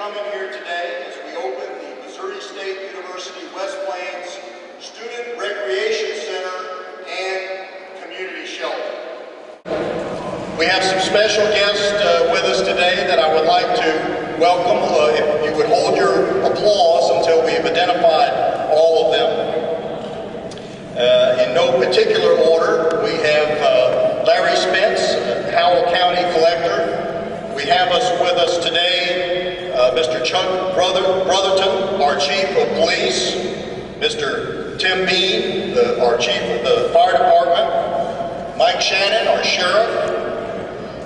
coming here today as we open the Missouri State University West Plains Student Recreation Center and Community Shelter. We have some special guests with us today that I would like to welcome. If you would hold your applause until we've identified all of them. In no particular order, we have Larry Spence, Howell County Collector. We have with us today Mr. Chuck Brotherton, our Chief of Police, Mr. Tim Bean, our Chief of the Fire Department, Mike Shannon, our Sheriff,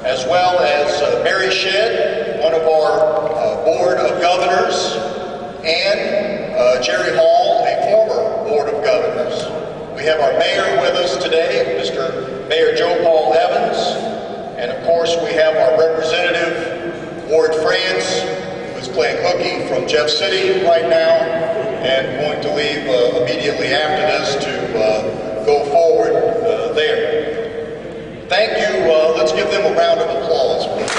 as well as Mary Shedd, one of our Board of Governors, and Jerry Hall, a former Board of Governors. We have our Mayor with us today, Mr. Mayor Joe Paul Evans. And of course, we have our Representative, Ward France, who is playing hooky from Jeff City right now and going to leave immediately after this to go forward there. Thank you. Let's give them a round of applause, please.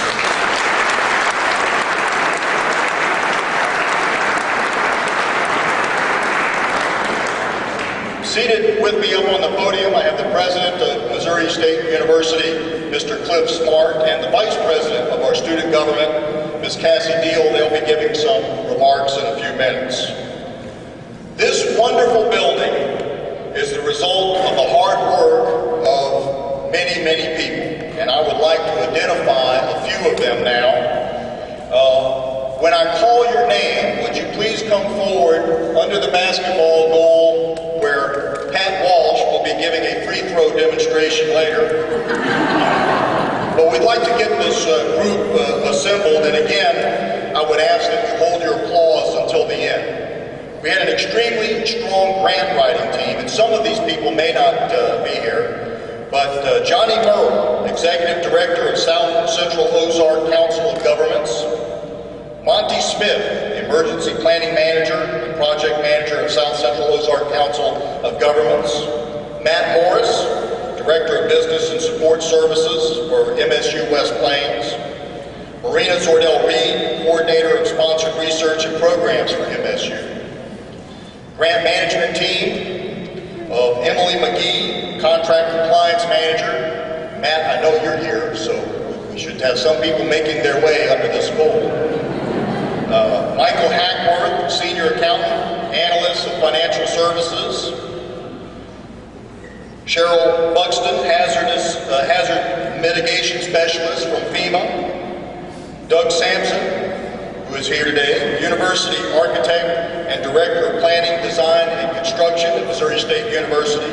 Seated with me up on the podium, I have the President of Missouri State University, Mr. Cliff Smart, and the Vice President of our student government, Ms. Cassie Deal. They'll be giving some remarks in a few minutes. This wonderful building is the result of the hard work of many, many people, and I would like to identify a few of them now. When I call your name, would you please come forward under the basketball goal where Pat Walsh will be giving a free throw demonstration later. But we'd like to get this group assembled, and again, I would ask that you hold your applause until the end. We had an extremely strong grant writing team, and some of these people may not be here, but Johnny Murrow, Executive Director of South Central Ozark Council of Governments, Monty Smith, Emergency Planning Manager and Project Manager of South Central Ozark Council of Governments, Matt Morris, Director of Business and Support Services for MSU West Plains, Marina Zordell Reed, Coordinator of Sponsored Research and Programs for MSU, Grant Management Team of Emily McGee, Contract Compliance Manager. Matt, I know you're here, so we should have some people making their way under this goal. Michael Hackworth, Senior Accountant, Analyst of Financial Services. Cheryl Buxton, Hazard Mitigation Specialist from FEMA. Doug Sampson, who is here today, University Architect and Director of Planning, Design, and Construction at Missouri State University.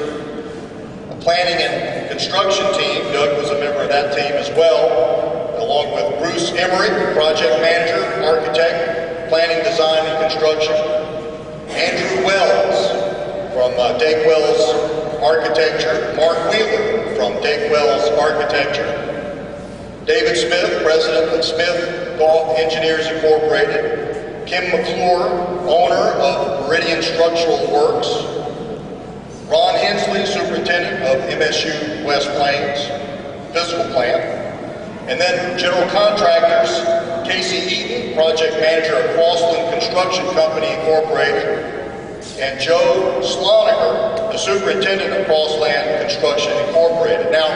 A planning and construction team, Doug was a member of that team as well, along with Bruce Emmerich, Project Manager, Architect, Planning, Design, and Construction. Andrew Wells from Dake Wells Architecture. Mark Wheeler from Dake Wells Architecture. David Smith, President of Smith Golf Engineers Incorporated. Kim McClure, owner of Meridian Structural Works. Ron Hensley, Superintendent of MSU West Plains Physical Plant. And then general contractors, Casey Eaton, Project Manager of Crossland Construction Company Incorporated, and Joe Sloniger, the Superintendent of Crossland Construction Incorporated. Now,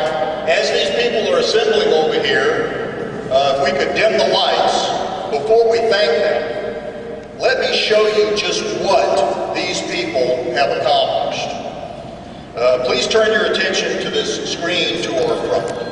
as these people are assembling over here, if we could dim the lights, before we thank them, let me show you just what these people have accomplished. Please turn your attention to this screen to our front.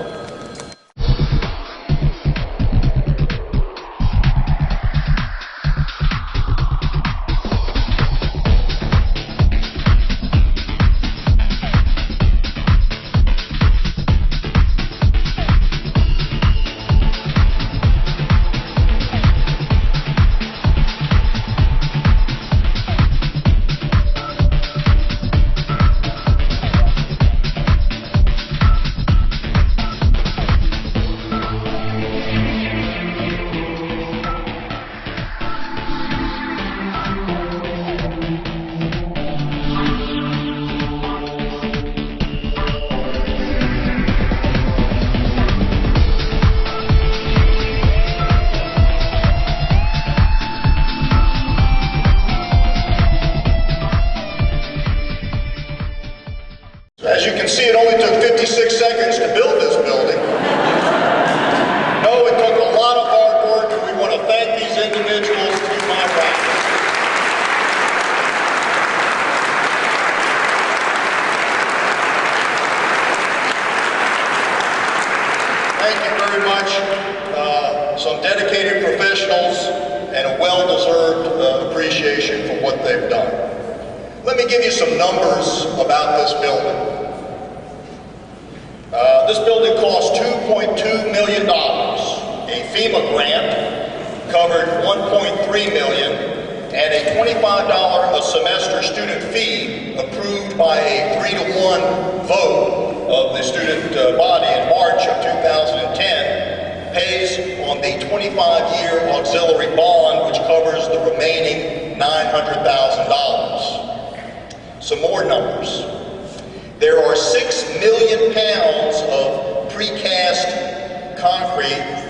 these individuals to my right. Thank you very much. Some dedicated professionals and a well-deserved appreciation for what they've done. Let me give you some numbers about this building. This building cost $2.2 million. A FEMA grant covered $1.3 million, and a $25 a semester student fee approved by a 3-to-1 vote of the student body in March of 2010 pays on the 25-year auxiliary bond, which covers the remaining $900,000. Some more numbers. There are 6 million pounds of precast concrete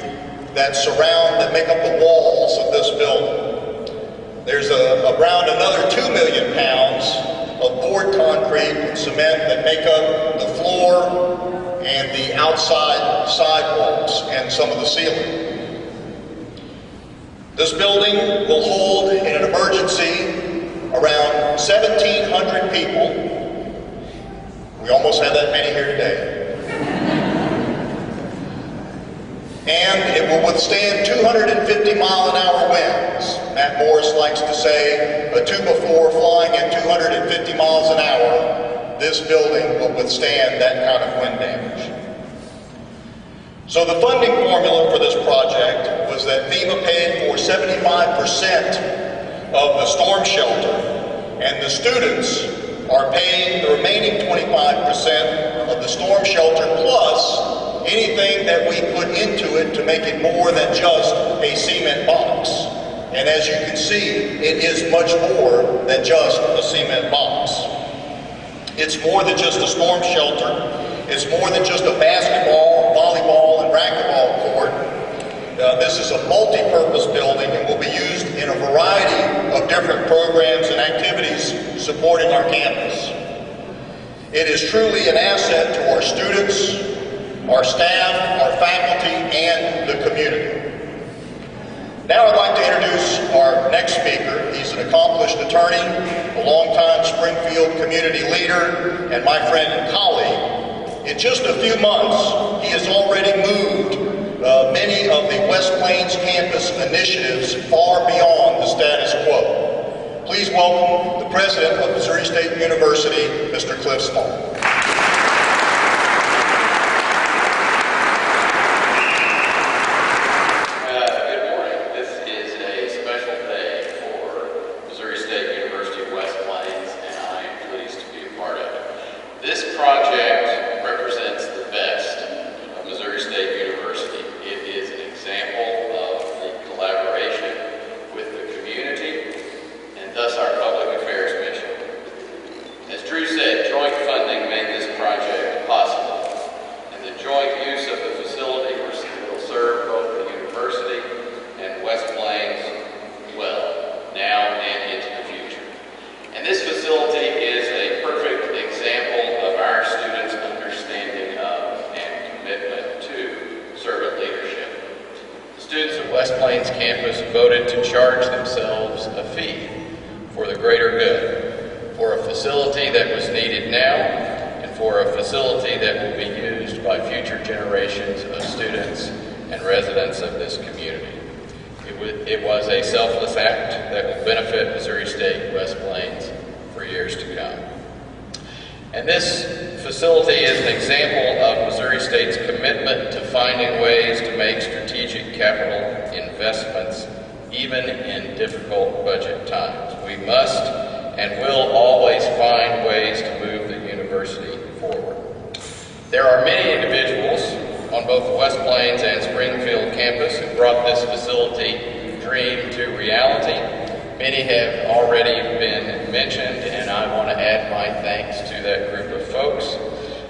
that make up the walls of this building. There's around another 2 million pounds of poured concrete and cement that make up the floor and the outside sidewalks and some of the ceiling. This building will hold, in an emergency, around 1,700 people. We almost have that many here today. And it will withstand 250-mile-an-hour winds. Matt Morris likes to say, a 2x4 flying at 250 miles an hour, this building will withstand that kind of wind damage. So the funding formula for this project was that FEMA paid for 75% of the storm shelter, and the students are paying the remaining 25% of the storm shelter plus anything that we put into it to make it more than just a cement box. And as you can see, it is much more than just a cement box. It's more than just a storm shelter. It's more than just a basketball, volleyball, and racquetball court. This is a multi-purpose building and will be used in a variety of different programs and activities supporting our campus. It is truly an asset to our students, our staff, our faculty, and the community. Now I'd like to introduce our next speaker. He's an accomplished attorney, a longtime Springfield community leader, and my friend and colleague. In just a few months, he has already moved many of the West Plains campus initiatives far beyond the status quo. Please welcome the president of Missouri State University, Mr. Cliff Smart. West Plains campus voted to charge themselves a fee for the greater good, for a facility that was needed now, and for a facility that will be used by future generations of students and residents of this community. It was a selfless act that will benefit Missouri State West Plains for years to come. And this facility is an example of Missouri State's commitment to finding ways to make strategic capital investments even in difficult budget times. We must and will always find ways to move the university forward. There are many individuals on both the West Plains and Springfield campus who brought this facility dream to reality. Many have already been mentioned, and I want to add my thanks to that group of folks.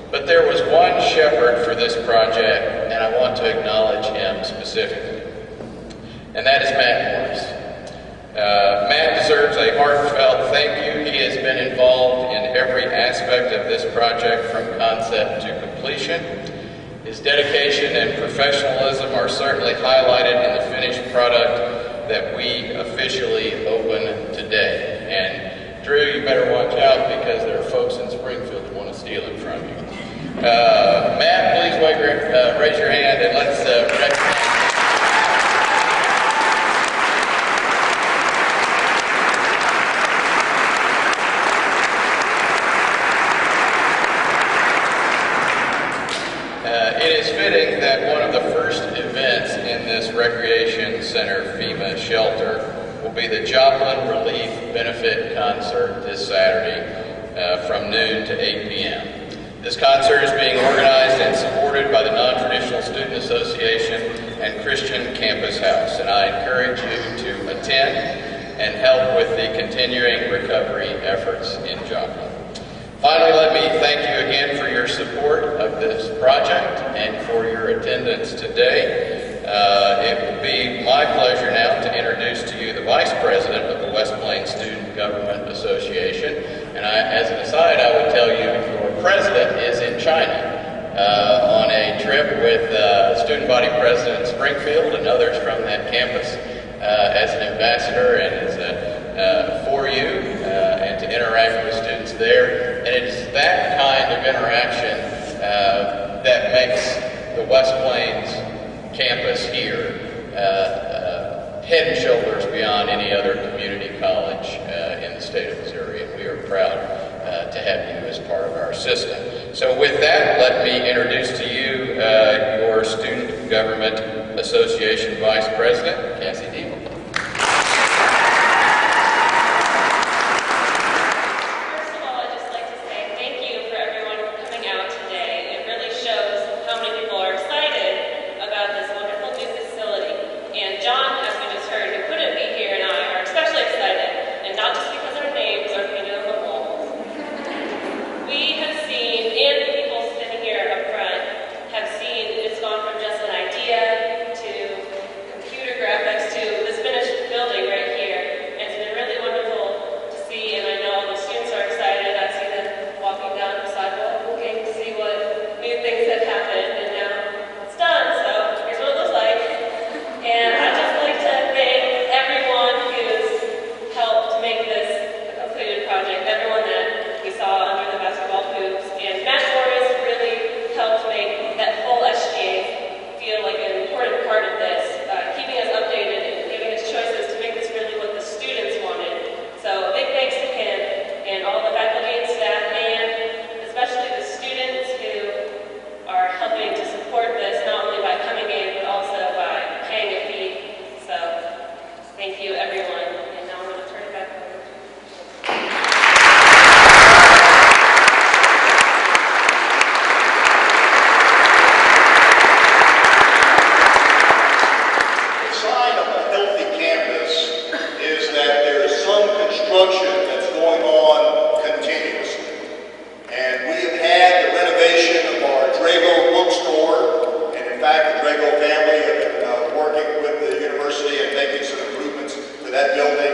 But there was one shepherd for this project, and I want to acknowledge him specifically. And that is Matt Morris. Matt deserves a heartfelt thank you. He has been involved in every aspect of this project from concept to completion. His dedication and professionalism are certainly highlighted in the finished product that officially open today. And Drew, you better watch out because there are folks in Springfield that want to steal it from you. Matt, please raise your hand and let's recognize. It is fitting that one of the first events in this Recreation Center FEMA shelter will be the Joplin Relief Benefit Concert this Saturday from noon to 8 p.m. This concert is being organized and supported by the Non-Traditional Student Association and Christian Campus House, and I encourage you to attend and help with the continuing recovery efforts in Joplin. Finally, let me thank you again for your support of this project and for your attendance today. It will be my pleasure now to introduce to you the Vice President of the West Plains Student Government Association. And as an aside, I would tell you your president is in China on a trip with Student Body President Springfield and others from that campus as an ambassador and as for you and to interact with students there. And it's that kind of interaction that makes the West Plains campus here head and shoulders beyond any other community college in the state of Missouri, and we are proud to have you as part of our system. So with that, let me introduce to you your Student Government Association Vice President, Cassie Deal. That building